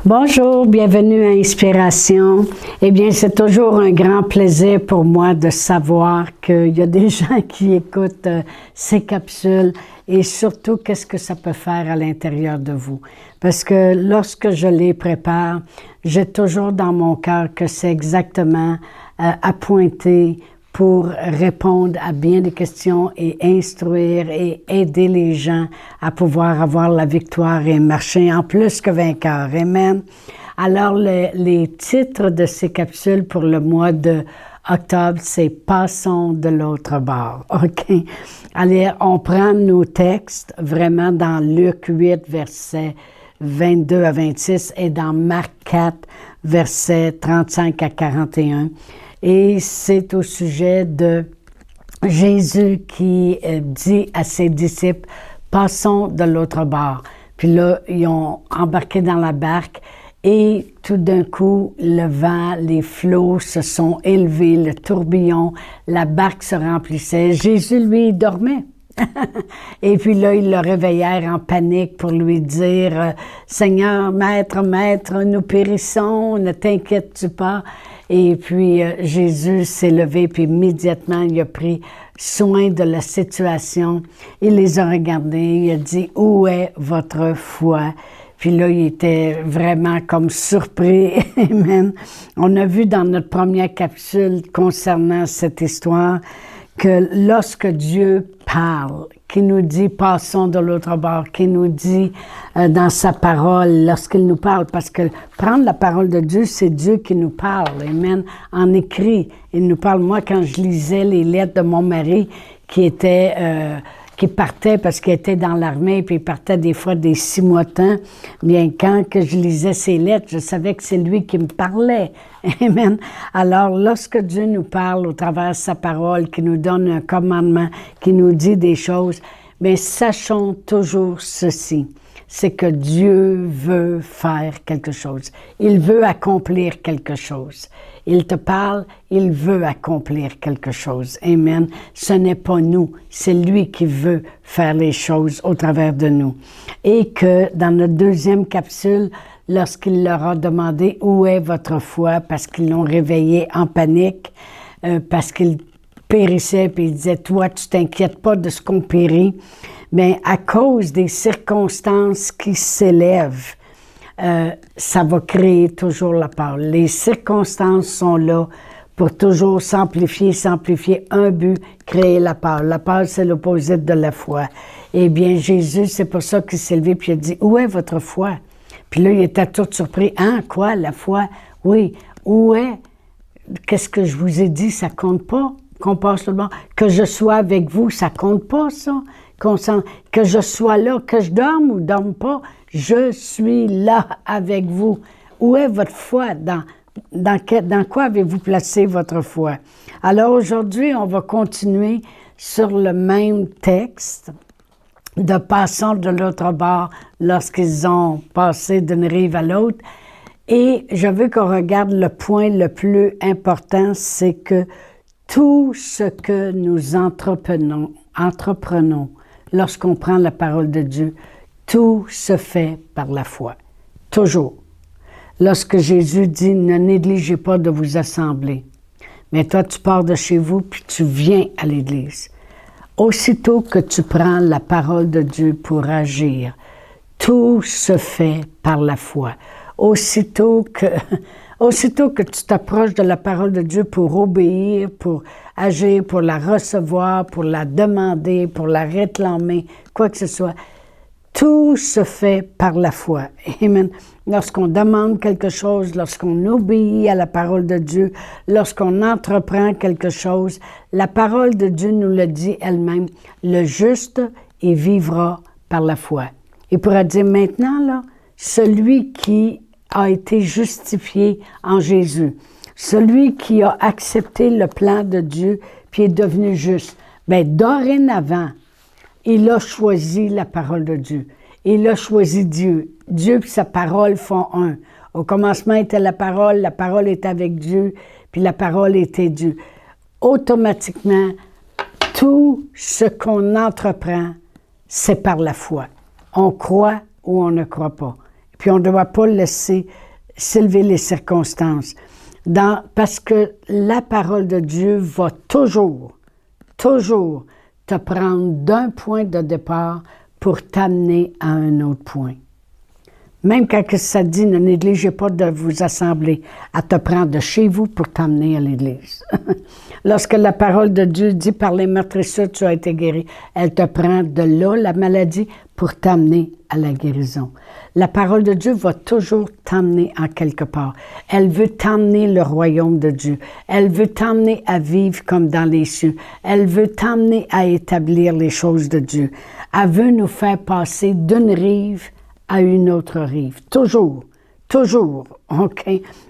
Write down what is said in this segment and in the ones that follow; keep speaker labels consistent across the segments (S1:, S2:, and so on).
S1: Bonjour, bienvenue à Inspiration. Eh bien, c'est toujours un grand plaisir pour moi de savoir qu'il y a des gens qui écoutent ces capsules et surtout qu'est-ce que ça peut faire à l'intérieur de vous. Parce que lorsque je les prépare, j'ai toujours dans mon cœur que c'est exactement appointé pour répondre à bien des questions et instruire et aider les gens à pouvoir avoir la victoire et marcher en plus que vainqueur. Amen. Alors, les titres de ces capsules pour le mois de octobre, c'est « Passons de l'autre bord ». OK? Allez, on prend nos textes vraiment dans Luc 8, versets 22 à 26 et dans Marc 4, versets 35 à 41. Et c'est au sujet de Jésus qui dit à ses disciples, « Passons de l'autre bord ». Puis là, ils ont embarqué dans la barque et tout d'un coup, le vent, les flots se sont élevés, le tourbillon, la barque se remplissait. Jésus, lui, il dormait. Et puis là, ils le réveillèrent en panique pour lui dire, « Seigneur, Maître, Maître, nous périssons, ne t'inquiètes-tu pas? » Et puis Jésus s'est levé, puis immédiatement, il a pris soin de la situation. Il les a regardés, il a dit, « Où est votre foi? » Puis là, il était vraiment comme surpris. Amen. On a vu dans notre première capsule concernant cette histoire que lorsque Dieu parle, qui nous dit « passons de l'autre bord », qui nous dit dans sa parole, lorsqu'il nous parle, parce que prendre la parole de Dieu, c'est Dieu qui nous parle, amen, en écrit. Il nous parle. Moi, quand je lisais les lettres de mon mari qui partait parce qu'il était dans l'armée, puis il partait des fois des 6 mois de temps, bien, quand que je lisais ses lettres, je savais que c'est lui qui me parlait. Amen. Alors, lorsque Dieu nous parle au travers de sa parole, qui nous donne un commandement, qui nous dit des choses, mais sachons toujours ceci, c'est que Dieu veut faire quelque chose. Il veut accomplir quelque chose. Il te parle, il veut accomplir quelque chose. Amen. Ce n'est pas nous, c'est lui qui veut faire les choses au travers de nous. Et que dans notre deuxième capsule, lorsqu'il leur a demandé « Où est votre foi? » parce qu'ils l'ont réveillé en panique, parce qu'ils périssaient, puis ils disaient « Toi, tu t'inquiètes pas de ce qu'on périt. » Mais à cause des circonstances qui s'élèvent, ça va créer toujours la peur. Les circonstances sont là pour toujours s'amplifier un but, créer la peur. La peur, c'est l'opposé de la foi. Eh bien, Jésus, c'est pour ça qu'il s'est levé puis il a dit « Où est votre foi? » Puis là, il était tout surpris. « Hein, quoi, la foi? Oui, où est? Qu'est-ce que je vous ai dit? Ça compte pas qu'on passe le bord. Que je sois avec vous, ça compte pas, ça? Que je sois là, que je dorme ou dorme pas, je suis là avec vous. Où est votre foi? Dans quoi avez-vous placé votre foi? Alors aujourd'hui, on va continuer sur le même texte de passant de l'autre bord lorsqu'ils ont passé d'une rive à l'autre. Et je veux qu'on regarde le point le plus important, c'est que tout ce que nous entreprenons, lorsqu'on prend la parole de Dieu, tout se fait par la foi. Toujours. Lorsque Jésus dit « Ne négligez pas de vous assembler », mais toi, tu pars de chez vous puis tu viens à l'Église. Aussitôt que tu prends la parole de Dieu pour agir, tout se fait par la foi. Aussitôt que tu t'approches de la parole de Dieu pour obéir, pour agir, pour la recevoir, pour la demander, pour la réclamer, quoi que ce soit, tout se fait par la foi. Amen. Lorsqu'on demande quelque chose, lorsqu'on obéit à la parole de Dieu, lorsqu'on entreprend quelque chose, la parole de Dieu nous le dit elle-même, le juste y vivra par la foi. Il pourra dire maintenant, là, celui qui a été justifié en Jésus, celui qui a accepté le plan de Dieu puis est devenu juste, bien, dorénavant, il a choisi la parole de Dieu. Il a choisi Dieu. Dieu et sa parole font un. Au commencement était la parole était avec Dieu, puis la parole était Dieu. Automatiquement, tout ce qu'on entreprend, c'est par la foi. On croit ou on ne croit pas. Puis on ne doit pas laisser s'élever les circonstances. Parce que la parole de Dieu va toujours te prendre d'un point de départ pour t'amener à un autre point. Même quand ça dit, ne négligez pas de vous assembler, à te prendre de chez vous pour t'amener à l'Église. Lorsque la parole de Dieu dit, par les meurtrissures, tu as été guéri, elle te prend de là, la maladie, pour t'amener à la guérison. La parole de Dieu va toujours t'amener en quelque part. Elle veut t'amener le royaume de Dieu. Elle veut t'amener à vivre comme dans les cieux. Elle veut t'amener à établir les choses de Dieu. Elle veut nous faire passer d'une rive à une autre rive. Toujours, OK?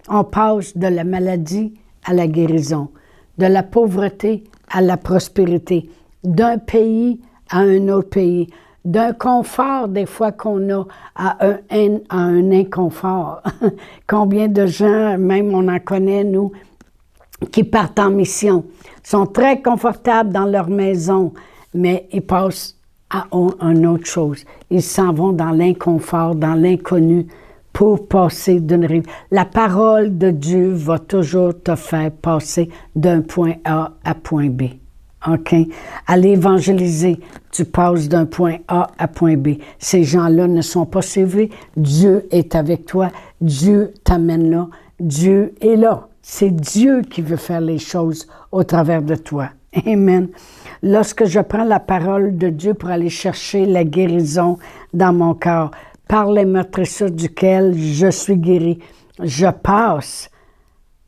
S1: On passe de la maladie à la guérison, de la pauvreté à la prospérité, d'un pays à un autre pays, d'un confort des fois qu'on a à un inconfort. Combien de gens, même on en connaît, nous, qui partent en mission, sont très confortables dans leur maison, mais ils passent à une autre chose. Ils s'en vont dans l'inconfort, dans l'inconnu, pour passer d'une rive. La parole de Dieu va toujours te faire passer d'un point A à point B. OK? Aller évangéliser, tu passes d'un point A à point B. Ces gens-là ne sont pas sauvés. Dieu est avec toi. Dieu t'amène là. Dieu est là. C'est Dieu qui veut faire les choses au travers de toi. Amen. Lorsque je prends la parole de Dieu pour aller chercher la guérison dans mon corps, par les meurtrissures duquel je suis guéri, je passe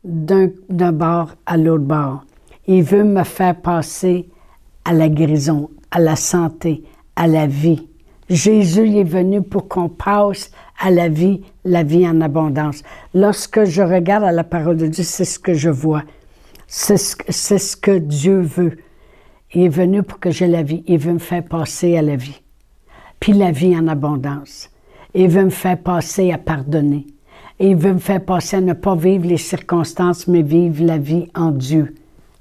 S1: d'un bord à l'autre bord. Il veut me faire passer à la guérison, à la santé, à la vie. Jésus est venu pour qu'on passe à la vie en abondance. Lorsque je regarde à la parole de Dieu, c'est ce que je vois. C'est ce que Dieu veut. Il est venu pour que j'aie la vie. Il veut me faire passer à la vie. Puis la vie en abondance. Il veut me faire passer à pardonner. Il veut me faire passer à ne pas vivre les circonstances, mais vivre la vie en Dieu,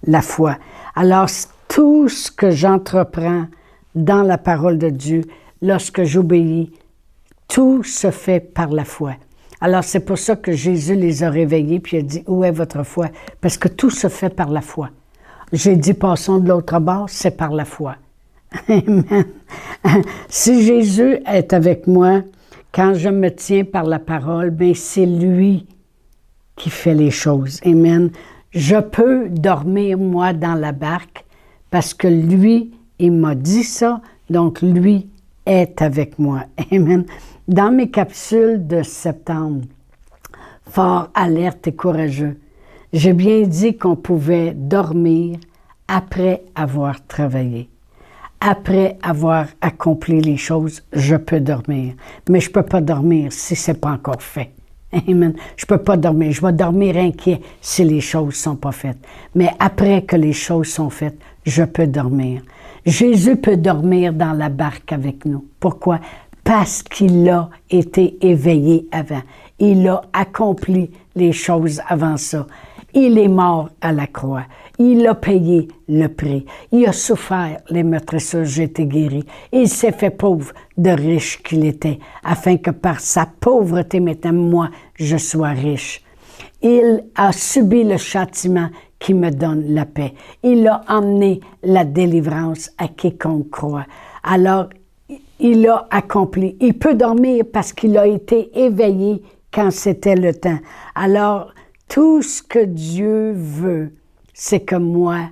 S1: la foi. Alors, tout ce que j'entreprends dans la parole de Dieu, lorsque j'obéis, tout se fait par la foi. Alors, c'est pour ça que Jésus les a réveillés, puis il a dit, où est votre foi? Parce que tout se fait par la foi. J'ai dit, passons de l'autre bord, c'est par la foi. Amen. Si Jésus est avec moi, quand je me tiens par la parole, bien, c'est lui qui fait les choses. Amen. Je peux dormir, moi, dans la barque, parce que lui, il m'a dit ça, donc lui est avec moi. Amen. Dans mes capsules de septembre, fort alerte et courageux, j'ai bien dit qu'on pouvait dormir après avoir travaillé. Après avoir accompli les choses, je peux dormir. Mais je ne peux pas dormir si ce n'est pas encore fait. Amen. Je ne peux pas dormir. Je vais dormir inquiet si les choses ne sont pas faites. Mais après que les choses sont faites, je peux dormir. Jésus peut dormir dans la barque avec nous. Pourquoi? Parce qu'il a été éveillé avant. Il a accompli les choses avant ça. Il est mort à la croix. Il a payé le prix. Il a souffert les meurtrissures, j'ai été guéri. Il s'est fait pauvre de riche qu'il était, afin que par sa pauvreté, maintenant, moi, je sois riche. Il a subi le châtiment qui me donne la paix. Il a emmené la délivrance à quiconque croit. Alors, il a accompli. Il peut dormir parce qu'il a été éveillé quand c'était le temps. Alors, tout ce que Dieu veut, c'est que moi,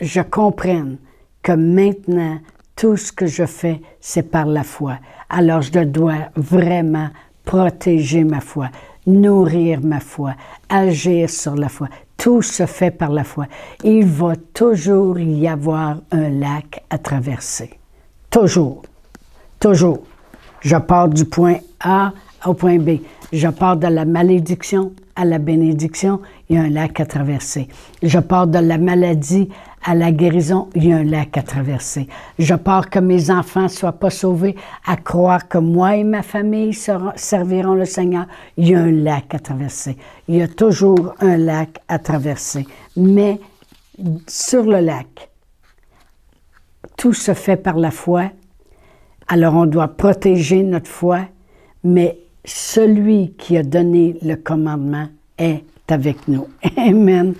S1: je comprenne que maintenant, tout ce que je fais, c'est par la foi. Alors, je dois vraiment protéger ma foi, nourrir ma foi, agir sur la foi. Tout se fait par la foi. Il va toujours y avoir un lac à traverser. Toujours. Toujours. Je pars du point A au point B. Je pars de la malédiction à la bénédiction, il y a un lac à traverser. Je pars de la maladie à la guérison, il y a un lac à traverser. Je pars que mes enfants ne soient pas sauvés, à croire que moi et ma famille serviront le Seigneur, il y a un lac à traverser. Il y a toujours un lac à traverser. Mais sur le lac, tout se fait par la foi. Alors on doit protéger notre foi, mais celui qui a donné le commandement est avec nous. Amen.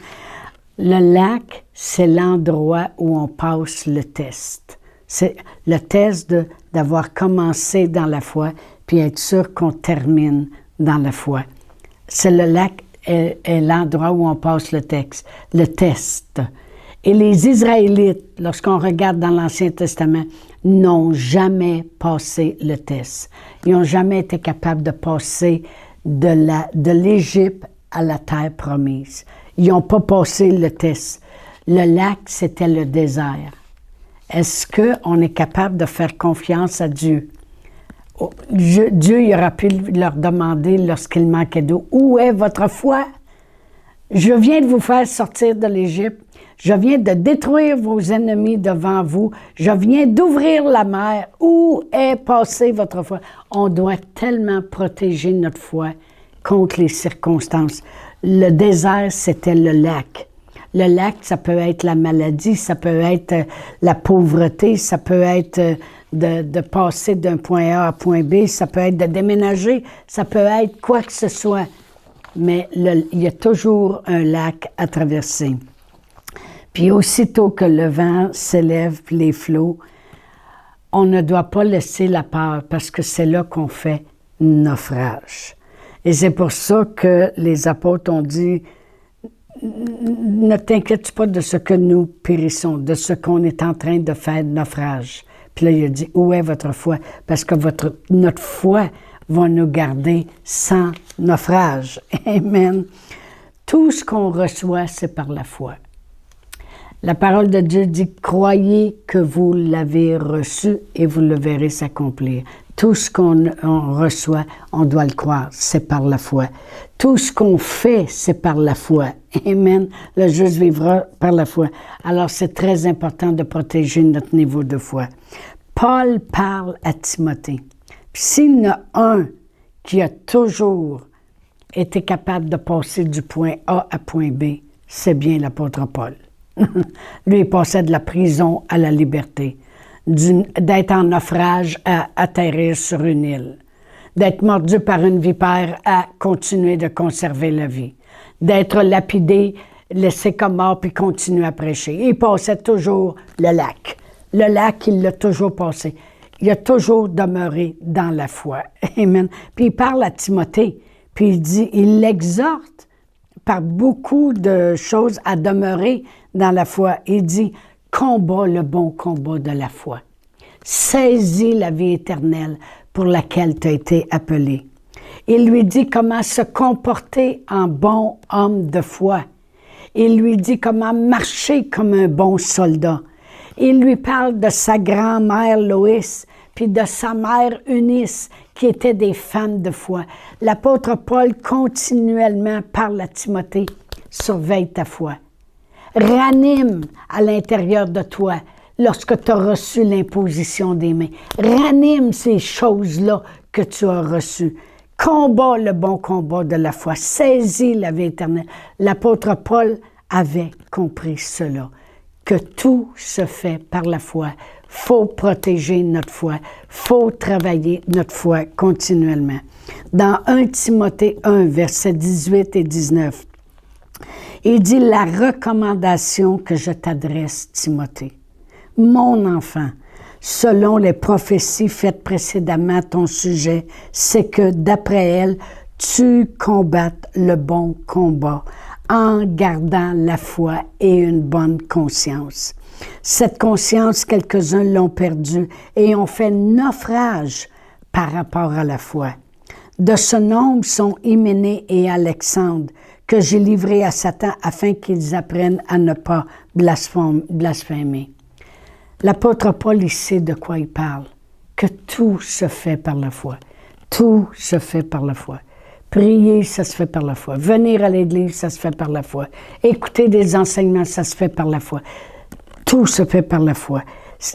S1: Le lac, c'est l'endroit où on passe le test. C'est le test d'avoir commencé dans la foi, puis être sûr qu'on termine dans la foi. C'est le lac est l'endroit où on passe le test. Et les Israélites, lorsqu'on regarde dans l'Ancien Testament, n'ont jamais passé le test. Ils n'ont jamais été capables de passer de l'Égypte à la terre promise. Ils n'ont pas passé le test. Le lac, c'était le désert. Est-ce qu'on est capable de faire confiance à Dieu? Dieu il aurait pu leur demander lorsqu'il manquait d'eau, « Où est votre foi? Je viens de vous faire sortir de l'Égypte. Je viens de détruire vos ennemis devant vous. Je viens d'ouvrir la mer. Où est passée votre foi? » On doit tellement protéger notre foi contre les circonstances. Le désert, c'était le lac. Le lac, ça peut être la maladie, ça peut être la pauvreté, ça peut être de passer d'un point A à point B, ça peut être de déménager, ça peut être quoi que ce soit. Mais il y a toujours un lac à traverser. Puis aussitôt que le vent s'élève, puis les flots, on ne doit pas laisser la peur parce que c'est là qu'on fait naufrage. Et c'est pour ça que les apôtres ont dit, ne t'inquiète pas de ce que nous périssons, de ce qu'on est en train de faire naufrage. Puis là, il a dit, où est votre foi? Parce que notre foi va nous garder sans naufrage. Amen. Tout ce qu'on reçoit, c'est par la foi. La parole de Dieu dit, croyez que vous l'avez reçu et vous le verrez s'accomplir. Tout ce qu'on reçoit, on doit le croire, c'est par la foi. Tout ce qu'on fait, c'est par la foi. Amen. Le juste vivra par la foi. Alors, c'est très important de protéger notre niveau de foi. Paul parle à Timothée. Puis s'il y en a un qui a toujours été capable de passer du point A à point B, c'est bien l'apôtre Paul. Lui, il passait de la prison à la liberté, d'être en naufrage à atterrir sur une île, d'être mordu par une vipère à continuer de conserver la vie, d'être lapidé, laissé comme mort, puis continuer à prêcher. Il passait toujours le lac. Le lac, il l'a toujours passé. Il a toujours demeuré dans la foi. Amen. Puis il parle à Timothée, puis il dit, il l'exhorte par beaucoup de choses à demeurer dans la foi. Il dit, combat le bon combat de la foi. Saisis la vie éternelle pour laquelle tu as été appelé. Il lui dit comment se comporter en bon homme de foi. Il lui dit comment marcher comme un bon soldat. Il lui parle de sa grand-mère Loïs, puis de sa mère Eunice, qui étaient des femmes de foi. L'apôtre Paul continuellement parle à Timothée, surveille ta foi. Ranime à l'intérieur de toi lorsque tu as reçu l'imposition des mains. Ranime ces choses-là que tu as reçues. Combat le bon combat de la foi. Saisis la vie éternelle. L'apôtre Paul avait compris cela, que tout se fait par la foi. Faut protéger notre foi. Faut travailler notre foi continuellement. Dans 1 Timothée 1, versets 18 et 19, il dit, la recommandation que je t'adresse, Timothée, mon enfant, selon les prophéties faites précédemment à ton sujet, c'est que d'après elles, tu combattes le bon combat en gardant la foi et une bonne conscience. Cette conscience, quelques-uns l'ont perdue et ont fait naufrage par rapport à la foi. De ce nombre sont Hyménée et Alexandre, que j'ai livrés à Satan afin qu'ils apprennent à ne pas blasphémer. L'apôtre Paul, il sait de quoi il parle, que tout se fait par la foi. Tout se fait par la foi. Prier, ça se fait par la foi. Venir à l'église, ça se fait par la foi. Écouter des enseignements, ça se fait par la foi. Tout se fait par la foi.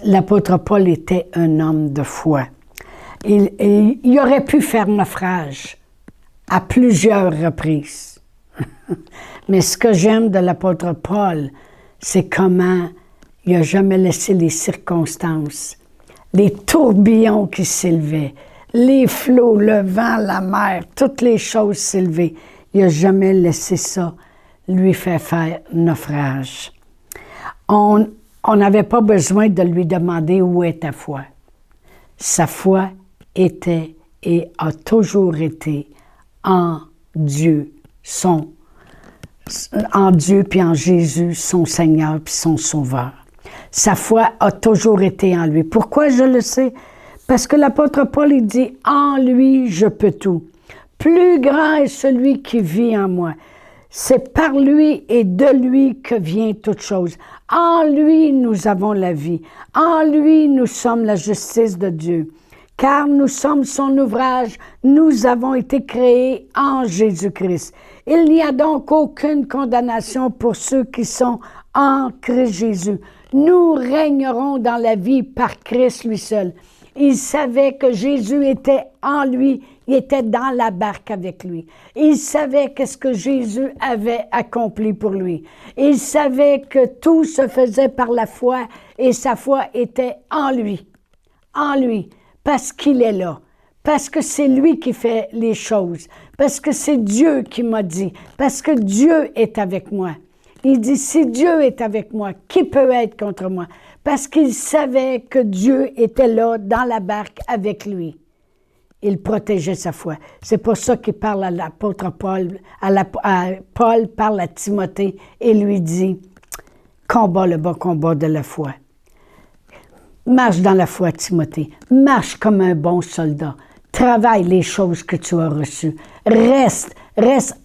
S1: L'apôtre Paul était un homme de foi. Il aurait pu faire naufrage à plusieurs reprises. Mais ce que j'aime de l'apôtre Paul, c'est comment il n'a jamais laissé les circonstances, les tourbillons qui s'élevaient, les flots, le vent, la mer, toutes les choses s'élever. Il n'a jamais laissé ça lui faire naufrage. On n'avait pas besoin de lui demander où est ta foi. Sa foi était et a toujours été en Dieu, en Dieu puis en Jésus, son Seigneur puis son Sauveur. Sa foi a toujours été en lui. Pourquoi je le sais? Parce que l'apôtre Paul, il dit « En lui, je peux tout. Plus grand est celui qui vit en moi. C'est par lui et de lui que vient toute chose. En lui, nous avons la vie. En lui, nous sommes la justice de Dieu. Car nous sommes son ouvrage, nous avons été créés en Jésus-Christ. Il n'y a donc aucune condamnation pour ceux qui sont en Christ Jésus. Nous régnerons dans la vie par Christ lui seul. » Il savait que Jésus était en lui, il était dans la barque avec lui. Il savait qu'est-ce que Jésus avait accompli pour lui. Il savait que tout se faisait par la foi et sa foi était en lui, parce qu'il est là, parce que c'est lui qui fait les choses, parce que c'est Dieu qui m'a dit, parce que Dieu est avec moi. Il dit, si Dieu est avec moi, qui peut être contre moi? Parce qu'il savait que Dieu était là dans la barque avec lui. Il protégeait sa foi. C'est pour ça qu'il parle à l'apôtre Paul, Paul parle à Timothée et lui dit, combat le bon combat de la foi. Marche dans la foi, Timothée. Marche comme un bon soldat. Travaille les choses que tu as reçues. Reste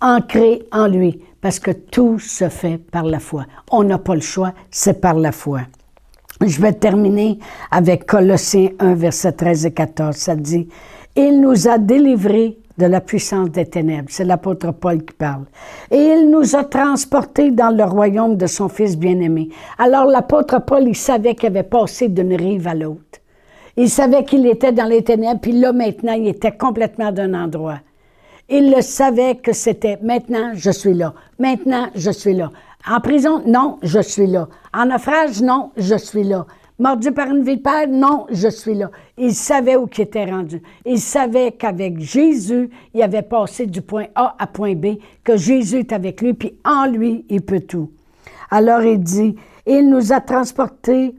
S1: ancré en lui, parce que tout se fait par la foi. On n'a pas le choix, c'est par la foi. Je vais terminer avec Colossiens 1, versets 13 et 14. Ça dit, « Il nous a délivrés de la puissance des ténèbres. » C'est l'apôtre Paul qui parle. « Et il nous a transportés dans le royaume de son Fils bien-aimé. » Alors l'apôtre Paul, il savait qu'il avait passé d'une rive à l'autre. Il savait qu'il était dans les ténèbres, puis là, maintenant, il était complètement d'un endroit. Il le savait que c'était « maintenant, je suis là. Maintenant, je suis là. » En prison, non, je suis là. En naufrage, non, je suis là. Mordu par une vipère, non, je suis là. Il savait où il était rendu. Il savait qu'avec Jésus, il avait passé du point A à point B, que Jésus est avec lui, puis en lui, il peut tout. Alors il dit, il nous a transportés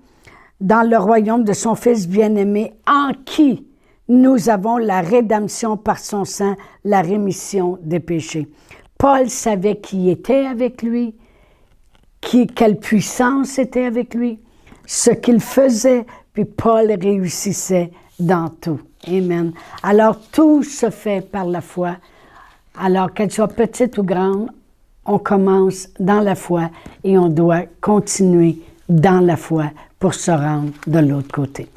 S1: dans le royaume de son Fils bien-aimé, en qui nous avons la rédemption par son sang, la rémission des péchés. Paul savait qui était avec lui, quelle puissance était avec lui, ce qu'il faisait, puis Paul réussissait dans tout. Amen. Alors, tout se fait par la foi. Alors, qu'elle soit petite ou grande, on commence dans la foi et on doit continuer dans la foi pour se rendre de l'autre côté.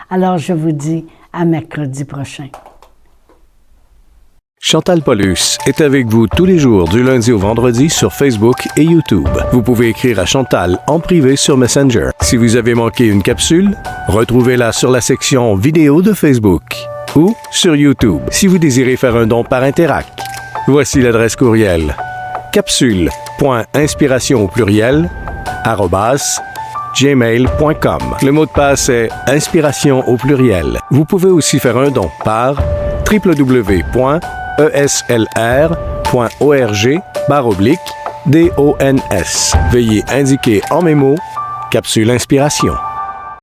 S1: Alors, je vous dis à mercredi prochain.
S2: Chantal Paulus est avec vous tous les jours du lundi au vendredi sur Facebook et YouTube. Vous pouvez écrire à Chantal en privé sur Messenger. Si vous avez manqué une capsule, retrouvez-la sur la section vidéo de Facebook ou sur YouTube si vous désirez faire un don par Interac. Voici l'adresse courriel capsule.inspiration@gmail.com. Le mot de passe est inspiration au pluriel. Vous pouvez aussi faire un don par www.eslr.org/DONS. Veuillez indiquer en mémo Capsule Inspiration.